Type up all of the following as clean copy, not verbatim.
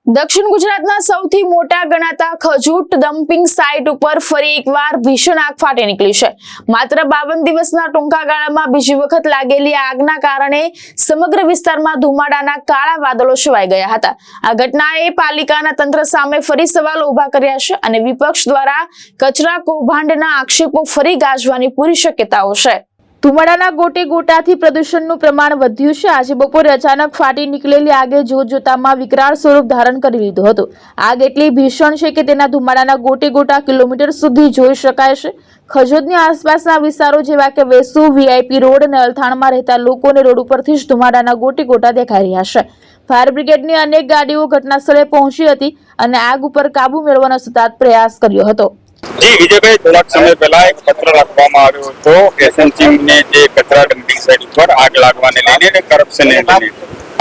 દક્ષિણ ગુજરાતના સૌથી મોટા ગણાતા ખજૂટ ડમ્પિંગ સાઇટ ઉપર ફરી એકવાર ભીષણ આગ ફાટી નીકળી છે। માત્ર 52 દિવસના ટૂંકા ગાળામાં બીજી વખત લાગેલી આગના કારણે સમગ્ર વિસ્તારમાં ધુમાડાના કાળા વાદળો છવાઈ ગયા હતા। આ ઘટનાએ પાલિકાના તંત્ર સામે ફરી સવાલો ઉભા કર્યા છે અને વિપક્ષ દ્વારા કચરા કૌભાંડના આક્ષેપો ફરી ગાજવાની પૂરી શક્યતાઓ છે। ધુમાડાના ગોટે ગોટાથી પ્રદૂષણનું પ્રમાણ વધ્યું છે। આજે બપોરે અચાનક ફાટી નીકળેલી આગે જોતજોતામાં વિકરાળ સ્વરૂપ ધારણ કરી લીધું હતું। આગ એટલી ભીષણ છે કે તેના ધુમાડાના ગોટે ગોટા કિલોમીટર સુધી જોઈ શકાય છે। ખજોદની આસપાસના વિસ્તારો જેવા કે વેસુ, વીઆઈપી રોડ અને અલથાણમાં રહેતા લોકોને રોડ ઉપરથી જ ધુમાડાના ગોટે ગોટા દેખાઈ રહ્યા છે। ફાયર બ્રિગેડની અનેક ગાડીઓ ઘટનાસ્થળે પહોંચી હતી અને આગ ઉપર કાબુ મેળવવાનો સતત પ્રયાસ કર્યો હતો। जी विजयभाई थोड़ा समय पहला एक पत्र रखवामां आव्यो हतो एसएमसी ने जे कचरा डम्पिंग साइट पर आग लागवाने लईने ने करप्शन ने लईने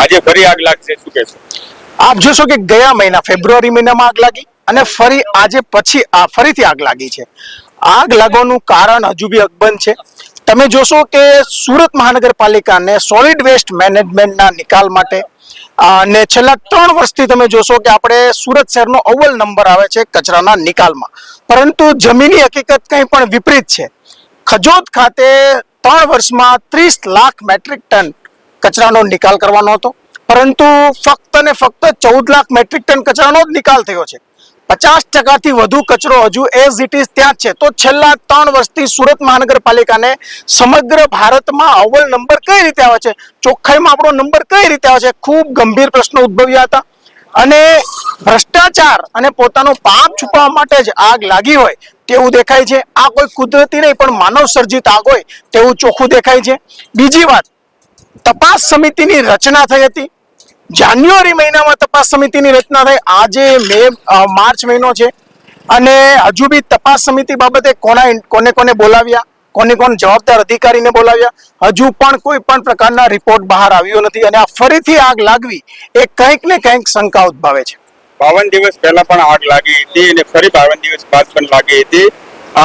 आज फरी आग लागशे शुं कहेशो? आप जोशो कि गया महीना फेब्रुआरी महीनामां आग लागी અને ફરી આજે પછી ફરીથી આગ લાગી છે। આગ લાગવાનું કારણ હજુ બી અકબંધ છે। તમે જોશો કે સુરત મહાનગરપાલિકાને સોલિડ વેસ્ટ મેનેજમેન્ટના નિકાલ માટે અને છેલ્લા 3 વર્ષથી તમે જોશો કે આપણે સુરત શહેરનો અવ્વલ નંબર આવે છે કચરાના નિકાલમાં, પરંતુ જમીની હકીકત કંઈ પણ વિપરીત છે। ખજોદ ખાતે 3 વર્ષમાં 30 લાખ મેટ્રિક ટન કચરાનો નિકાલ કરવાનો હતો, પરંતુ ફક્ત ને ફક્ત 14 લાખ મેટ્રિક ટન કચરાનો જ નિકાલ થયો છે। 50% વધુ કચરો હજુ એઝ ઇટ ઇઝ ત્યાં જ છે। તો છેલ્લા 3 વર્ષથી સુરત મહાનગરપાલિકાને સમગ્ર ભારતમાં અવ્વલ નંબર કઈ રીતે આવે છે, ચોખ્ખાઈમાં આપણો નંબર કઈ રીતે આવે છે, ખૂબ ગંભીર પ્રશ્નો ઉદ્ભવ્યા હતા। અને ભ્રષ્ટાચાર અને પોતાનો પાપ છુપાવવા માટે જ આગ લાગી હોય તેવું દેખાય છે। આ કોઈ કુદરતી નહીં પણ માનવ સર્જિત આગ હોય તેવું ચોખ્ખું દેખાય છે। બીજી વાત, તપાસ સમિતિની રચના થઈ હતી। જાન્યુઆરી મહિનામાં તપાસ સમિતિની રચના થઈ, આજે માર્ચ મહિનો છે અને હજુ બી તપાસ સમિતિ બાબતે કોને બોલાવ્યા, કોને જવાબદાર અધિકારીને બોલાવ્યા, હજુ પણ કોઈ પણ પ્રકારના રિપોર્ટ બહાર આવ્યો નથી અને આ ફરીથી આગ લાગવી એ કંઈક ને કંઈક શંકા ઉદ્ભવે છે। 52 દિવસ પહેલા પણ આગ લાગી હતી અને ફરી 52 દિવસ બાદ પણ લાગી હતી।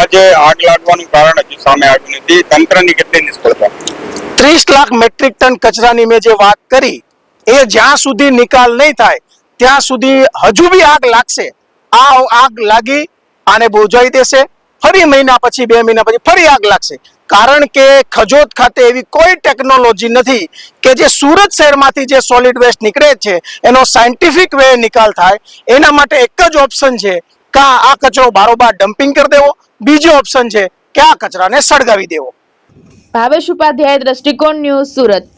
આજે આગ લાગવાનું કારણ હજુ સામે આવ્યું નથી। તંત્રની કેટલી નિષ્ફળતા? 30 લાખ મેટ્રિક ટન કચરાની મેં જે વાત કરી એ જ્યાં સુધી નિકાલ નહીં થાય ત્યાં સુધી હજુ બી આગ લાગશે। આ આગ લાગી આને બોજાઈ દેશે, ફરી મહિના પછી 2 મહિના પછી ફરી આગ લાગશે, કારણ કે ખજોદ ખાતે એવી કોઈ ટેકનોલોજી નથી કે જે સુરત શહેરમાંથી જે સોલિડ વેસ્ટ નીકળે છે એનો સાયન્ટિફિક વે નિકાલ થાય। એના માટે એક જ ઓપ્શન છે કે આ કચરો બારોબાર ડમ્પિંગ કરી દેવો, બીજો ઓપ્શન છે કે આ કચરાને સળગાવી દેવો। ભાવેશ ઉપાધ્યાય, દ્રષ્ટિકોણ ન્યૂઝ, સુરત।